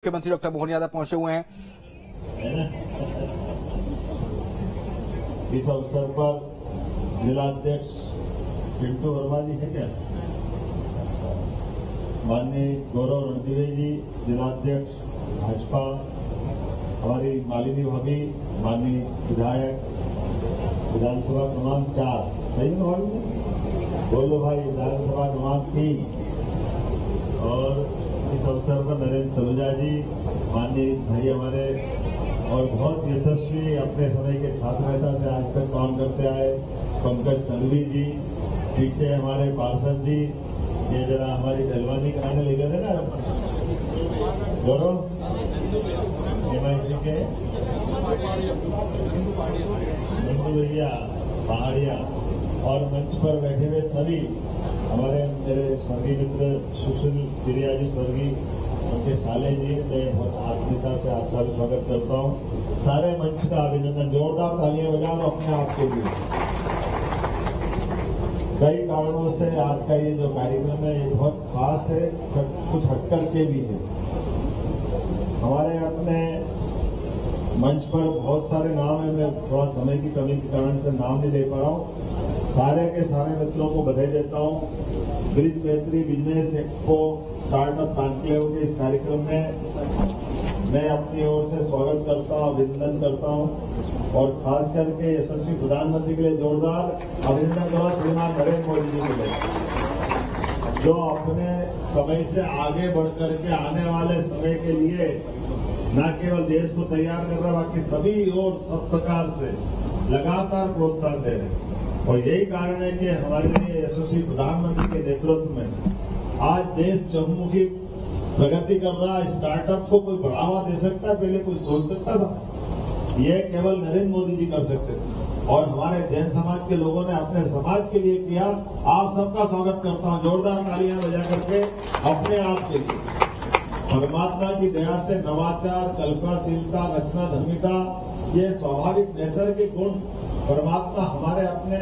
मुख्यमंत्री डॉक्टर मोहन यादव पहुंचे हुए हैं। इस अवसर पर जिलाध्यक्ष पिंटू वर्मा जी है क्या? माननीय गौरव रणदिवे जी जिलाध्यक्ष भाजपा, हमारी मालिनी भाभी, माननीय विधायक विधानसभा क्रमांक 4, सही है भाभी? बोलो भाई, विधानसभा क्रमांक 3। और इस अवसर पर नरेंद्र सलूजा जी, माननीय भाई हमारे और बहुत यशस्वी अपने समय के छात्र नेता से आज तक काम करते आए पंकज संघवी जी, पीछे हमारे पार्षद जी, ये जरा हमारी पहलवानी कराने ले गए थे ना गौरव के बिंदु भैया पहाड़िया, और मंच पर बैठे हुए सभी हमारे मेरे स्वर्गीय मित्र सुशील गिरिया जी स्वर्गीय, उनके साले जी, मैं बहुत आत्मीयता से आपका स्वागत करता हूँ। सारे मंच का अभिनंदन, जोरदार तालियां बजाओ अपने आप के लिए। कई कारणों से आज का ये जो कार्यक्रम है ये बहुत खास है, कुछ हटकर के भी है। हमारे अपने मंच पर बहुत सारे नाम है, मैं थोड़ा समय की कमी के कारण से नाम नहीं ले पा रहा हूँ। सारे के सारे मित्रों को बधाई देता हूँ। ब्रिज मैत्री बिजनेस एक्सपो स्टार्टअप कॉन्क्लेव के इस कार्यक्रम में मैं अपनी ओर से स्वागत करता हूँ, अभिनंदन करता हूँ, और खास करके यशस्वी प्रधानमंत्री के लिए जोरदार अभिनंदन करो श्रीमान नरेंद्र मोदी जी के लिए, जो अपने समय से आगे बढ़ करके आने वाले समय के लिए न केवल देश को तैयार कर रहा, बाकी सभी और सब प्रकार से लगातार प्रोत्साहन दे रहे हैं। और यही कारण है कि हमारे लिए यशस्वी प्रधानमंत्री के नेतृत्व में आज देश चहुमुखी प्रगति कर रहा है। स्टार्टअप को कोई बढ़ावा दे सकता है, पहले कोई सोच सकता था? ये केवल नरेंद्र मोदी जी कर सकते थे, और हमारे जैन समाज के लोगों ने अपने समाज के लिए किया। आप सबका स्वागत करता हूं, जोरदार तालियां बजा करके अपने आप के लिए। परमात्मा की दया से नवाचार, कल्पनाशीलता, रचनाधर्मिता, ये स्वाभाविक नैसर्गिक गुण परमात्मा हमारे अपने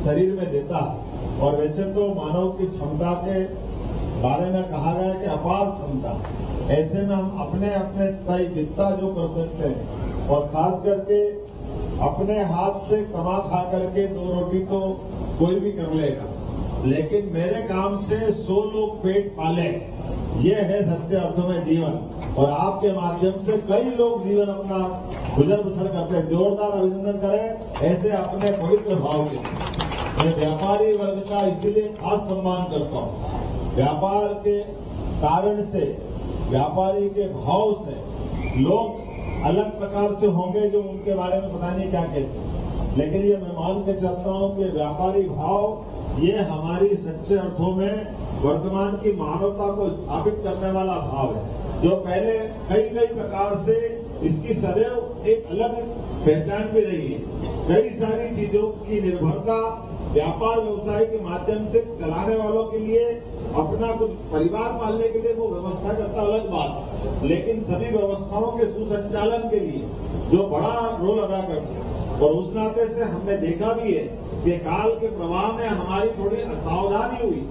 शरीर में देता है। और वैसे तो मानव की क्षमता के बारे में कहा गया कि अपार क्षमता, ऐसे में हम अपने अपने तय जितना जो कर सकते हैं, और खास करके अपने हाथ से कमा खा करके 2 रोटी तो कोई भी कर लेगा, लेकिन मेरे काम से 100 लोग पेट पाले, ये है सच्चे अर्थों में जीवन। और आपके माध्यम से कई लोग जीवन अपना गुजर बसर करते हैं। जोरदार अभिनंदन करें ऐसे अपने पवित्र भाव के। मैं व्यापारी वर्ग का इसीलिए खास सम्मान करता हूँ। व्यापार के कारण से, व्यापारी के भाव से लोग अलग प्रकार से होंगे जो उनके बारे में पता नहीं क्या कहते हैं, लेकिन ये मैं मान के चलता हूँ कि व्यापारी भाव ये हमारी सच्चे अर्थों में वर्तमान की मानवता को स्थापित करने वाला भाव है, जो पहले कई प्रकार से इसकी सदैव एक अलग पहचान भी रही है। कई सारी चीजों की निर्भरता व्यापार व्यवसाय के माध्यम से चलाने वालों के लिए, अपना कुछ परिवार पालने के लिए वो व्यवस्था करता अलग बात, लेकिन सभी व्यवस्थाओं के सुसंचालन के लिए जो बड़ा रोल अदा करते हैं। और उस नाते से हमने देखा भी है कि काल के प्रवाह में हमारी थोड़ी असावधानी हुई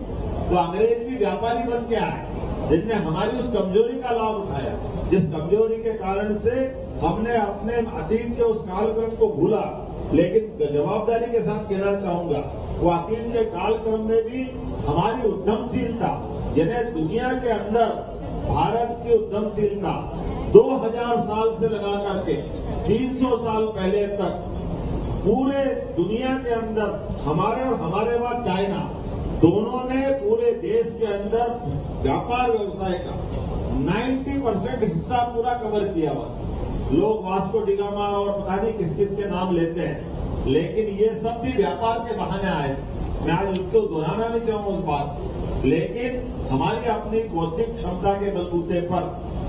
तो अंग्रेज भी व्यापारी बन के आए, जिनने हमारी उस कमजोरी का लाभ उठाया, जिस कमजोरी के कारण से हमने अपने अतीत के उस कालक्रम को भूला। लेकिन जवाबदारी के साथ कहना चाहूंगा, वो अतीत के कालक्रम में भी हमारी उद्यमशीलता, यानी दुनिया के अंदर भारत की उद्यमशीलता 2000 साल से लगा करके 300 साल पहले तक पूरे दुनिया के अंदर हमारे और हमारे बाद चाइना दोनों ने पूरे देश के अंदर व्यापार व्यवसाय का 90% हिस्सा पूरा कवर किया हुआ। लोग वास्को डिगामा और पता नहीं किस किस के नाम लेते हैं, लेकिन ये सब भी व्यापार के बहाने आए। मैं आज उसको दोहराना नहीं चाहूंगा उस बात, लेकिन हमारी अपनी बौद्धिक क्षमता के बलबूते पर,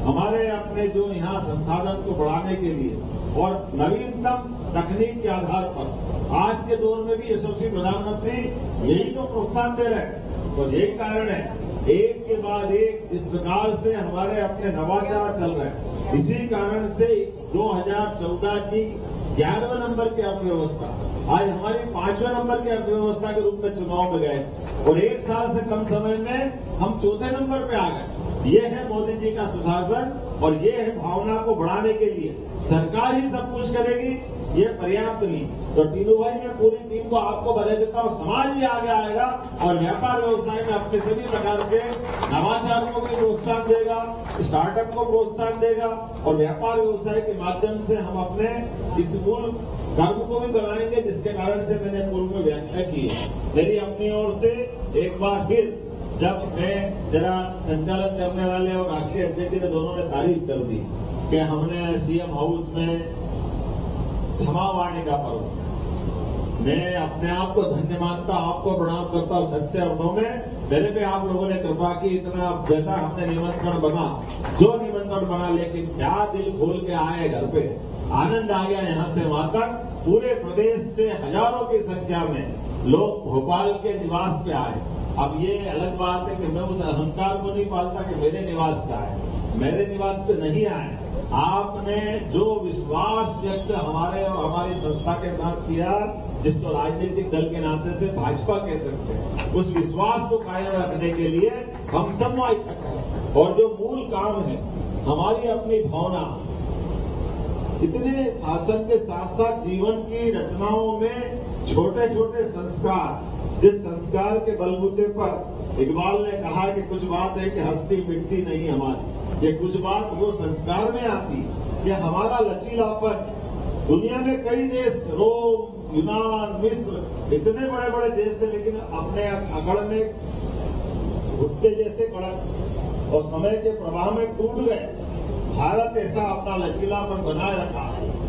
हमारे अपने जो यहाँ संसाधन को बढ़ाने के लिए और नवीनतम तकनीक के आधार पर आज के दौर में भी यशस्वी प्रधानमंत्री यही तो प्रोत्साहन दे रहे हैं। तो यही कारण है, एक के बाद एक इस प्रकार से हमारे अपने नवाचार चल रहे हैं। इसी कारण से 2014 की 11वें नंबर की अर्थव्यवस्था आज हमारी 5वें नंबर की अर्थव्यवस्था के रूप में चुनाव में गए, और 1 साल से कम समय में हम 4थे नंबर पे आ गए। ये है मोदी जी का सुशासन और ये है भावना को बढ़ाने के लिए सरकार ही सब कुछ करेगी, ये पर्याप्त नहीं। तो टीनू भाई मैं पूरी टीम को आपको बधाई देता हूँ। समाज भी आगे आएगा और व्यापार व्यवसाय में अपने सभी प्रकार के नवाचार को भी प्रोत्साहन देगा, स्टार्टअप को प्रोत्साहन देगा और व्यापार व्यवसाय के माध्यम से हम अपने इस मूल कर्म को भी बनाएंगे, जिसके कारण से मैंने पूर्व में व्याख्या की है। मेरी अपनी ओर से एक बार फिर जब मैं जरा संचालन करने वाले और राष्ट्रीय अध्यक्ष ने दोनों ने तारीफ कर दी कि हमने सीएम हाउस में क्षमा वाणी का पर्व, मैं अपने आप को धन्य मानता, आपको प्रणाम करता हूँ सच्चे अर्थों में। मेरे पे आप लोगों ने कृपा की, इतना जैसा हमने निमंत्रण बना, जो निमंत्रण बना, लेकिन क्या दिल खोल के आए घर पे, आनंद आ गया यहाँ से वहां तक। पूरे प्रदेश से हजारों की संख्या में लोग भोपाल के निवास पे आए। अब ये अलग बात है कि मैं उस अहंकार को नहीं पालता कि मेरे निवास का है, मेरे निवास पे नहीं आए। आपने जो विश्वास व्यक्त हमारे और हमारी संस्था के साथ किया, जिसको राजनीतिक दल के नाते से भाजपा कह सकते हैं, उस विश्वास को कायम रखने के लिए हम सब वहां इकट्ठे हैं। और जो मूल काम है हमारी अपनी भावना, इतने शासन के साथ साथ जीवन की रचनाओं में छोटे छोटे संस्कार, जिस संस्कार के बलबूते पर इकबाल ने कहा कि कुछ बात है कि हस्ती मिटती नहीं हमारी, ये कुछ बात वो संस्कार में आती कि हमारा लचीलापन। दुनिया में कई देश, रोम, यूनान, मिस्र, इतने बड़े बड़े देश थे, लेकिन अपने अकड़ में भुट्टे जैसे कड़क और समय के प्रवाह में टूट गए। भारत ऐसा अपना लचीलापन बनाए रखा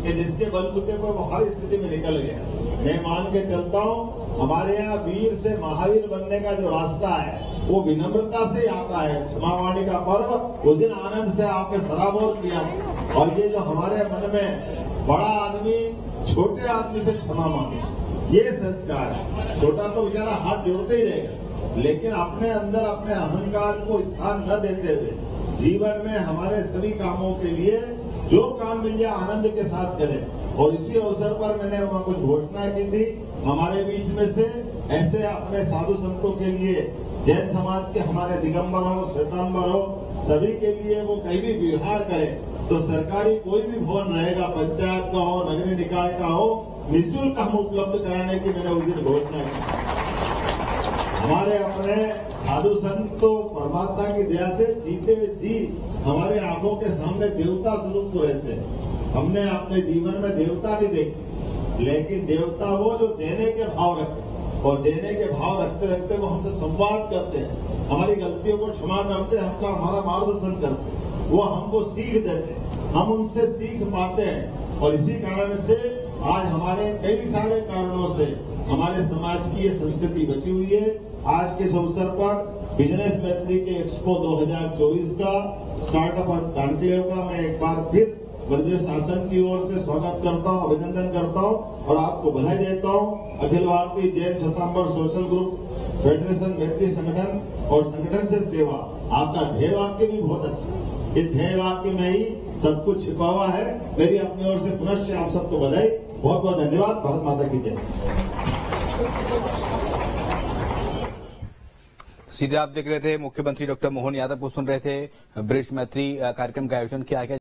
कि जिसके बलबूते पर वो हर स्थिति में निकल गया। मैं मान के चलता हूँ, हमारे यहाँ वीर से महावीर बनने का जो रास्ता है वो विनम्रता से आता है। क्षमावाणी का पर्व उस दिन आनंद से आपने सराबोर किया, और ये जो हमारे मन में बड़ा आदमी छोटे आदमी से क्षमा मांगे, ये संस्कार है। छोटा तो बेचारा हाथ जोड़ते ही रहेगा, लेकिन अपने अंदर अपने अहंकार को स्थान न देते हुए जीवन में हमारे सभी कामों के लिए जो काम मिल जाए आनंद के साथ करें। और इसी अवसर पर मैंने वहां कुछ घोषणा की थी, हमारे बीच में से ऐसे अपने साधु संतों के लिए, जैन समाज के हमारे दिगंबर हो, श्वेतांबर हो, सभी के लिए वो कहीं भी विहार करें तो सरकारी कोई भी भवन रहेगा, पंचायत का हो, नगरीय निकाय का हो, निःशुल्क हम उपलब्ध कराने की मैंने उस दिन घोषणा की। हमारे अपने साधु संत तो परमात्मा की दया से जीते जी हमारे आंखों के सामने देवता स्वरूप तो रहते हैं। हमने अपने जीवन में देवता नहीं देखे, लेकिन देवता वो जो देने के भाव रखते, और देने के भाव रखते रखते वो हमसे संवाद करते हैं, हमारी गलतियों को क्षमा करते हैं, हमका हमारा मार्गदर्शन करते हैं, वो हमको सीख देते हैं, हम उनसे सीख पाते हैं। और इसी कारण से आज हमारे कई सारे कारणों से हमारे समाज की ये संस्कृति बची हुई है। आज के इस अवसर पर बिजनेस मैत्री के एक्सपो 2024 का स्टार्टअप और क्रांति का मैं एक बार फिर प्रदेश शासन की ओर से स्वागत करता हूं, अभिनंदन करता हूं और आपको बधाई देता हूं। Akhil Bharatiya Jain Shwetambar social group federation Maitri Sangathan और संगठन से सेवा, आपका ध्येय वाक्य भी बहुत अच्छा है। इस ध्येय वाक्य में ही सब कुछ छिपा हुआ है। मेरी अपनी ओर से पुनश्च आप सबको बधाई, बहुत बहुत धन्यवाद। भारत माता की जय। सीधे आप देख रहे थे, मुख्यमंत्री डॉक्टर मोहन यादव को सुन रहे थे। ब्रिज मैत्री कार्यक्रम का आयोजन किया गया।